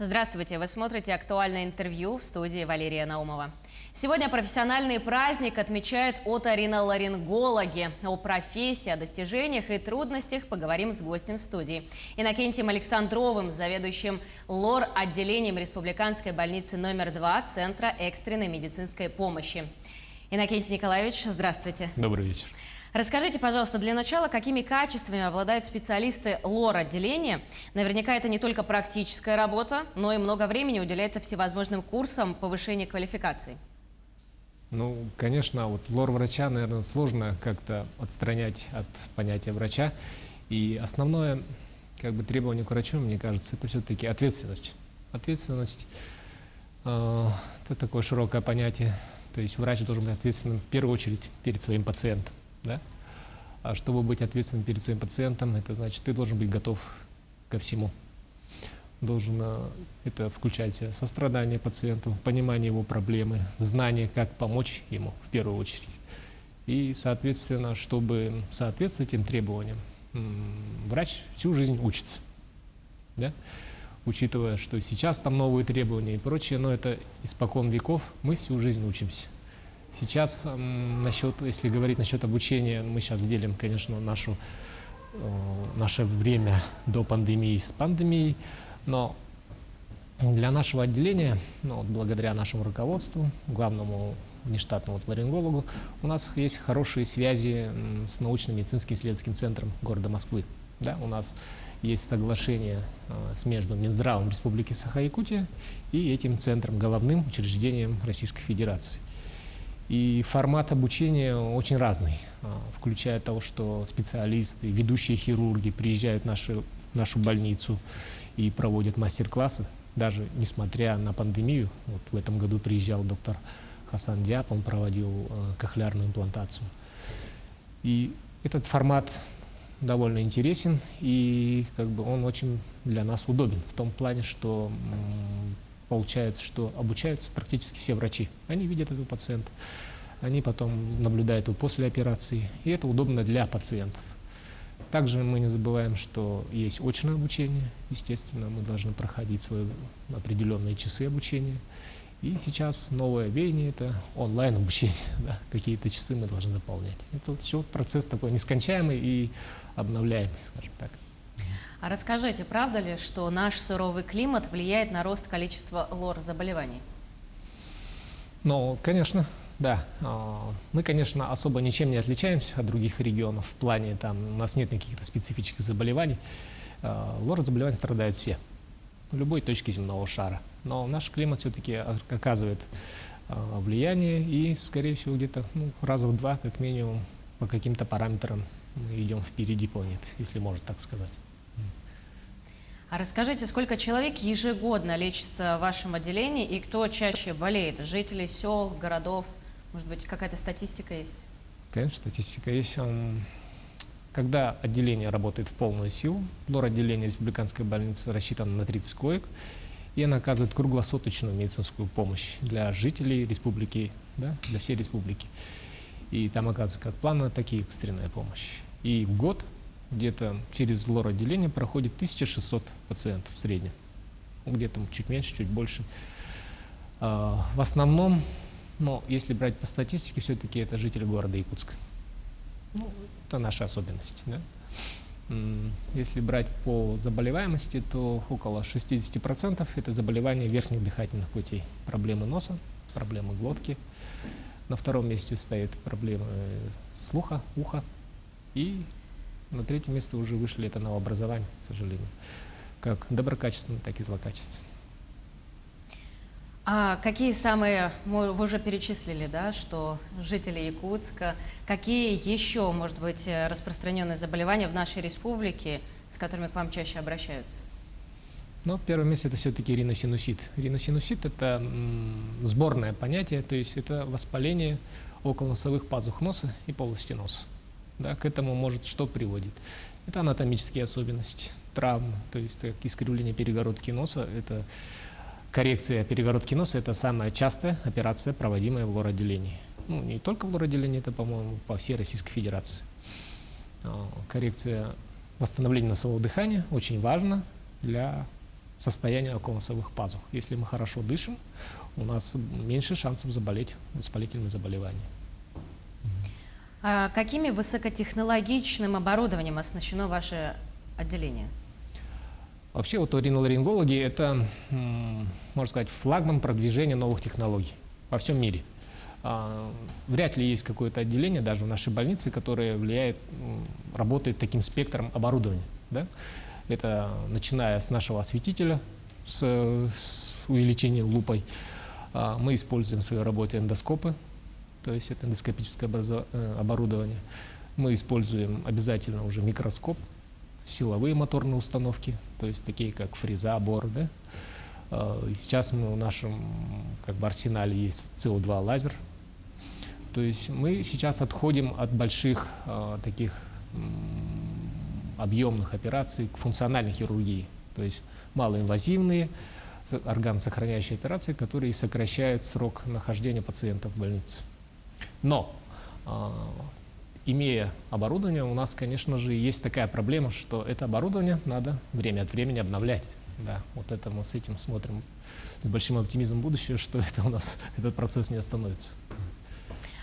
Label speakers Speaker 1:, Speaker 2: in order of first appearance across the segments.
Speaker 1: Здравствуйте! Вы смотрите «Актуальное интервью» в студии Валерия Наумова. Сегодня профессиональный праздник отмечают оториноларингологи. О профессии, о достижениях и трудностях поговорим с гостем студии. Иннокентием Александровым, заведующим лор-отделением Республиканской больницы номер 2 Центра экстренной медицинской помощи. Иннокентий Николаевич, здравствуйте.
Speaker 2: Добрый вечер.
Speaker 1: Расскажите, пожалуйста, для начала, какими качествами обладают специалисты лор-отделения? Наверняка это не только практическая работа, но и много времени уделяется всевозможным курсам повышения квалификации.
Speaker 2: Ну, конечно, вот лор-врача, наверное, сложно как-то отстранять от понятия врача. И основное требование к врачу, мне кажется, это все-таки ответственность. Ответственность это такое широкое понятие. То есть врач должен быть ответственным в первую очередь перед своим пациентом. Да? А чтобы быть ответственным перед своим пациентом, это значит, ты должен быть готов ко всему. Это включать в себя сострадание пациенту, понимание его проблемы, знание, как помочь ему в первую очередь. И, соответственно, чтобы соответствовать этим требованиям, врач всю жизнь учится. Да? Учитывая, что сейчас там новые требования и прочее, но это испокон веков, мы всю жизнь учимся. Сейчас, если говорить насчет обучения, мы сейчас делим, конечно, наше время до пандемии с пандемией, но для нашего отделения, благодаря нашему руководству, главному внештатному ларингологу, у нас есть хорошие связи с научно-медицинским исследовательским центром города Москвы. Да, у нас есть соглашение между Минздравом Республики Саха-Якутия и этим центром, головным учреждением Российской Федерации. И формат обучения очень разный, включая того, что специалисты, ведущие хирурги приезжают в нашу больницу и проводят мастер-классы, даже несмотря на пандемию. Вот в этом году приезжал доктор Хасан Диап, он проводил кохлеарную имплантацию. И этот формат довольно интересен, и он очень для нас удобен в том плане, что получается, что обучаются практически все врачи. Они видят этого пациента, они потом наблюдают его после операции, и это удобно для пациентов. Также мы не забываем, что есть очное обучение. Естественно, мы должны проходить свои определенные часы обучения. И сейчас новое веяние – это онлайн-обучение. Да? Какие-то часы мы должны заполнять. Это все процесс такой нескончаемый и обновляемый, скажем так.
Speaker 1: А расскажите, правда ли, что наш суровый климат влияет на рост количества лор-заболеваний?
Speaker 2: Ну, конечно, да. Мы, конечно, особо ничем не отличаемся от других регионов. В плане, у нас нет каких-то специфических заболеваний. Лор-заболевания страдают все, в любой точке земного шара. Но наш климат все-таки оказывает влияние, и, скорее всего, где-то раза в два, как минимум, по каким-то параметрам мы идем впереди планеты, если можно так сказать.
Speaker 1: А расскажите, сколько человек ежегодно лечится в вашем отделении и кто чаще болеет? Жители сел, городов? Может быть, какая-то статистика есть?
Speaker 2: Конечно, статистика есть. Когда отделение работает в полную силу, лор-отделение Республиканской больницы рассчитано на 30 коек, и она оказывает круглосуточную медицинскую помощь для жителей республики, да, для всей республики. И там оказывается как плановая, так и экстренная помощь. И в год где-то через лор-отделение проходит 1600 пациентов в среднем. Где-то чуть меньше, чуть больше. В основном, если брать по статистике, все-таки это жители города Якутска. Это наша особенность. Да? Если брать по заболеваемости, то около 60% это заболевания верхних дыхательных путей. Проблемы носа, проблемы глотки. На втором месте стоят проблемы слуха, уха. И на третье место уже вышли это новообразование, к сожалению. Как доброкачественное, так и злокачественное.
Speaker 1: А какие самые, вы уже перечислили, да, что жители Якутска, какие еще, может быть, распространенные заболевания в нашей республике, с которыми к вам чаще обращаются?
Speaker 2: Первое место это все-таки риносинусит. Риносинусит это сборное понятие, то есть это воспаление околоносовых пазух носа и полости носа. Да, к этому может что приводит? Это анатомические особенности, травмы, то есть искривление перегородки носа, это коррекция перегородки носа, это самая частая операция, проводимая в лор-отделении. Не только в лор-отделении, это, по-моему, по всей Российской Федерации. Коррекция восстановления носового дыхания очень важна для состояние околоносовых пазух. Если мы хорошо дышим, у нас меньше шансов заболеть воспалительными заболеваниями.
Speaker 1: А какими высокотехнологичным оборудованием оснащено ваше отделение?
Speaker 2: Вообще, оториноларингологи – это, можно сказать, флагман продвижения новых технологий во всем мире. Вряд ли есть какое-то отделение, даже в нашей больнице, которое работает таким спектром оборудования. Да? Это начиная с нашего осветителя, с увеличением лупой. Мы используем в своей работе эндоскопы, то есть это эндоскопическое оборудование. Мы используем обязательно уже микроскоп, силовые моторные установки, то есть такие как фреза, бор. Да? И сейчас в нашем арсенале есть CO2 лазер. То есть мы сейчас отходим от больших таких объемных операций к функциональной хирургии, то есть малоинвазивные органосохраняющие операции, которые сокращают срок нахождения пациента в больнице. Но, имея оборудование, у нас, конечно же, есть такая проблема, что это оборудование надо время от времени обновлять. Да, вот это мы с этим смотрим с большим оптимизмом в будущее, что это у нас этот процесс не остановится.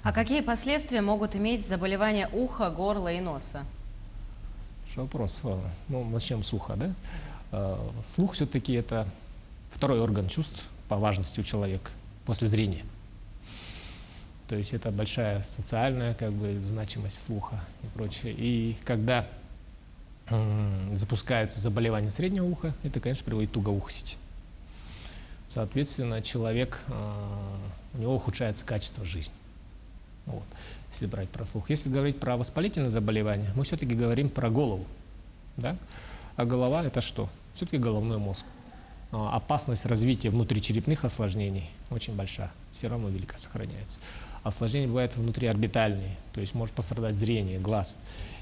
Speaker 1: А какие последствия могут иметь заболевания уха, горла и носа?
Speaker 2: Вопрос. Ну, начнем с уха, да? Слух все-таки это второй орган чувств по важности у человека после зрения. То есть это большая социальная значимость слуха и прочее. И когда запускаются заболевания среднего уха, это, конечно, приводит к тугоухости. Соответственно, у него ухудшается качество жизни. Вот, если брать про слух. Если говорить про воспалительные заболевания, мы все-таки говорим про голову. Да? А голова – это что? Все-таки головной мозг. Опасность развития внутричерепных осложнений очень большая, все равно велика сохраняется. Осложнения бывают внутриорбитальные, то есть может пострадать зрение, глаз.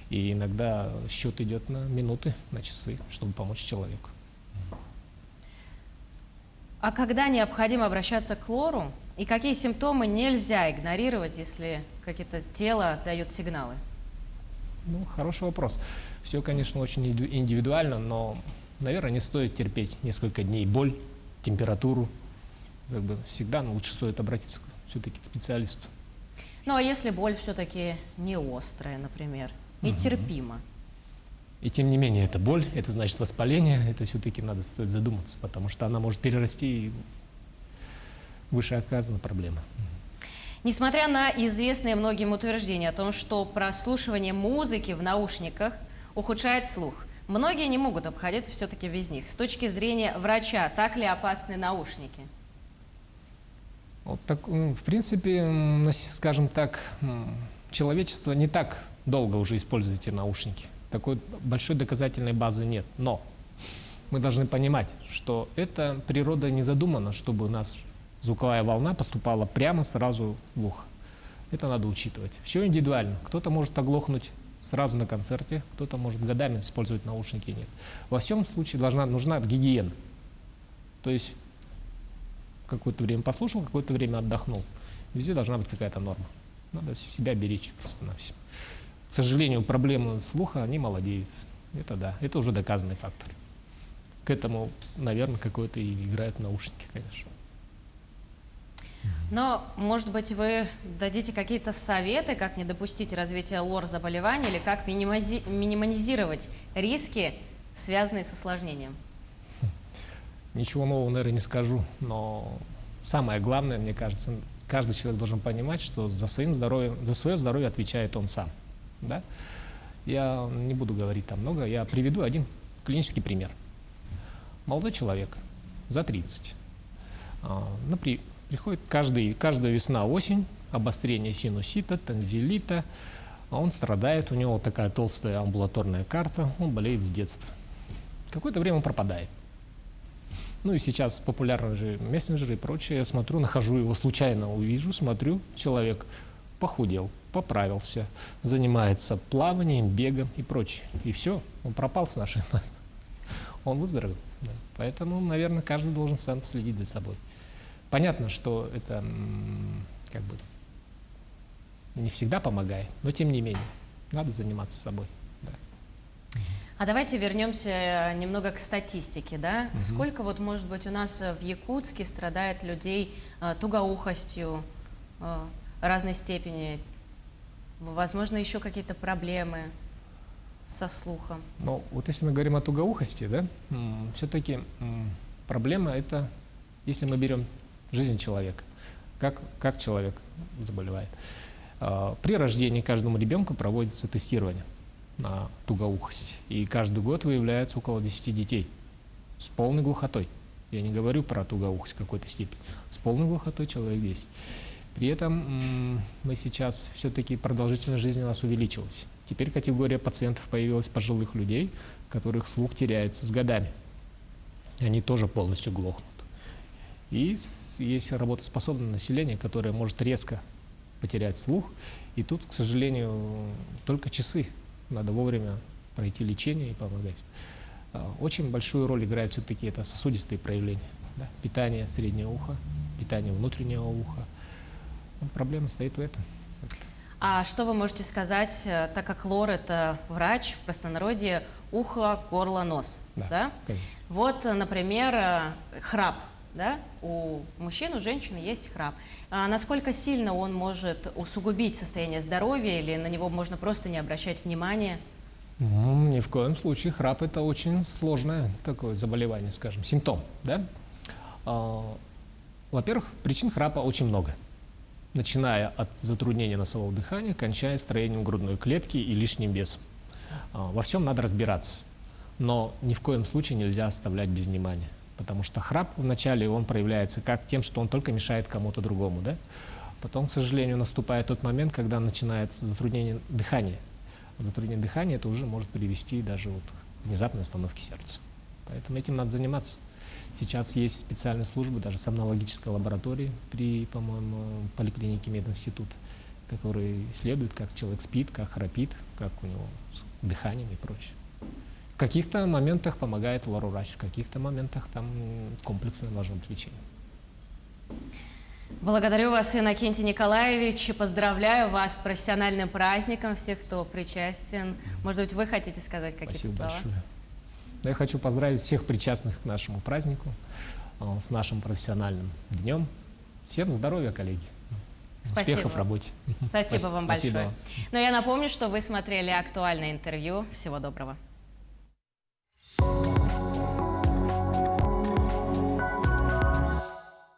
Speaker 2: И иногда счет идет на минуты, на часы, чтобы помочь человеку.
Speaker 1: А когда необходимо обращаться к лору? И какие симптомы нельзя игнорировать, если какие-то тело дает сигналы?
Speaker 2: Ну, хороший вопрос. Все, конечно, очень индивидуально, но, наверное, не стоит терпеть несколько дней боль, температуру. Всегда лучше стоит обратиться все-таки к специалисту.
Speaker 1: Ну, а если боль все-таки не острая, например, и терпима?
Speaker 2: И тем не менее, это боль, это значит воспаление, это все-таки стоит задуматься, потому что она может перерасти и вышеоказана проблема.
Speaker 1: Несмотря на известные многим утверждения о том, что прослушивание музыки в наушниках ухудшает слух, многие не могут обходиться все-таки без них. С точки зрения врача, так ли опасны наушники?
Speaker 2: Вот так, в принципе, скажем так, человечество не так долго уже использует эти наушники. Такой большой доказательной базы нет. Но мы должны понимать, что эта природа не задумана, чтобы у нас звуковая волна поступала прямо сразу в ухо. Это надо учитывать. Все индивидуально. Кто-то может оглохнуть сразу на концерте, кто-то может годами использовать наушники, нет. Во всем случае нужна гигиена. То есть какое-то время послушал, какое-то время отдохнул. Везде должна быть какая-то норма. Надо себя беречь просто-навсего. К сожалению, проблемы слуха, они молодеют. Это да, это уже доказанный фактор. К этому, наверное, какое-то и играют наушники, конечно.
Speaker 1: Но, может быть, вы дадите какие-то советы, как не допустить развития лор-заболеваний или как минимизировать риски, связанные с осложнением?
Speaker 2: Ничего нового, наверное, не скажу, но самое главное, мне кажется, каждый человек должен понимать, что за свое здоровье отвечает он сам. Да? Я не буду говорить там много, я приведу один клинический пример. Молодой человек, за 30, приходит каждая весна-осень, обострение синусита, танзелита, он страдает, у него такая толстая амбулаторная карта, он болеет с детства. Какое-то время он пропадает. Ну и сейчас популярны же мессенджеры и прочее, я смотрю, нахожу его случайно, увижу, смотрю, человек похудел, поправился, занимается плаванием, бегом и прочее. И все, он пропал с нашей базы. Он выздоровел. Да. Поэтому, наверное, каждый должен сам следить за собой. Понятно, что это не всегда помогает, но тем не менее, надо заниматься собой. Да.
Speaker 1: А давайте вернемся немного к статистике, да? Сколько вот, может быть, у нас в Якутске страдает людей тугоухостью разной степени? Возможно, еще какие-то проблемы со слухом?
Speaker 2: Ну, вот если мы говорим о тугоухости, да, все-таки проблема это, если мы берем жизнь человека, как человек заболевает. При рождении каждому ребенку проводится тестирование на тугоухость. И каждый год выявляется около 10 детей с полной глухотой. Я не говорю про тугоухость в какой-то степени. С полной глухотой человек есть. При этом мы сейчас все-таки продолжительность жизни у нас увеличилась. Теперь категория пациентов появилась пожилых людей, которых слух теряется с годами. Они тоже полностью глохнут. И есть работоспособное население, которое может резко потерять слух. И тут, к сожалению, только часы. Надо вовремя пройти лечение и помогать. Очень большую роль играет все-таки это сосудистые проявления. Да? Питание среднего уха, питание внутреннего уха. Проблема стоит в этом.
Speaker 1: А что вы можете сказать, так как лор – это врач, в простонародье ухо, горло, нос, да? Вот, например, храп, да? У мужчин, у женщин есть храп. А насколько сильно он может усугубить состояние здоровья или на него можно просто не обращать внимания?
Speaker 2: Ни в коем случае. Храп – это очень сложное такое заболевание, скажем, симптом, да? Во-первых, причин храпа очень много. Начиная от затруднения носового дыхания, кончая строением грудной клетки и лишним весом. Во всем надо разбираться, но ни в коем случае нельзя оставлять без внимания, потому что храп вначале он проявляется как тем, что он только мешает кому-то другому, да? Потом, к сожалению, наступает тот момент, когда начинается затруднение дыхания. Затруднение дыхания это уже может привести даже вот к внезапной остановке сердца. Поэтому этим надо заниматься. Сейчас есть специальные службы, даже сомнологической лаборатории при, по-моему, поликлинике мединститута, которые исследуют, как человек спит, как храпит, как у него с дыханием и прочее. В каких-то моментах помогает лор-врач, в каких-то моментах там комплексное должно быть лечение.
Speaker 1: Благодарю вас, Иннокентий Николаевич, и поздравляю вас с профессиональным праздником, всех, кто причастен. Может быть, вы хотите сказать какие-то слова?
Speaker 2: Спасибо большое. Я хочу поздравить всех причастных к нашему празднику, с нашим профессиональным днем. Всем здоровья, коллеги. Успехов в работе.
Speaker 1: Спасибо вам большое. Но я напомню, что вы смотрели актуальное интервью. Всего доброго.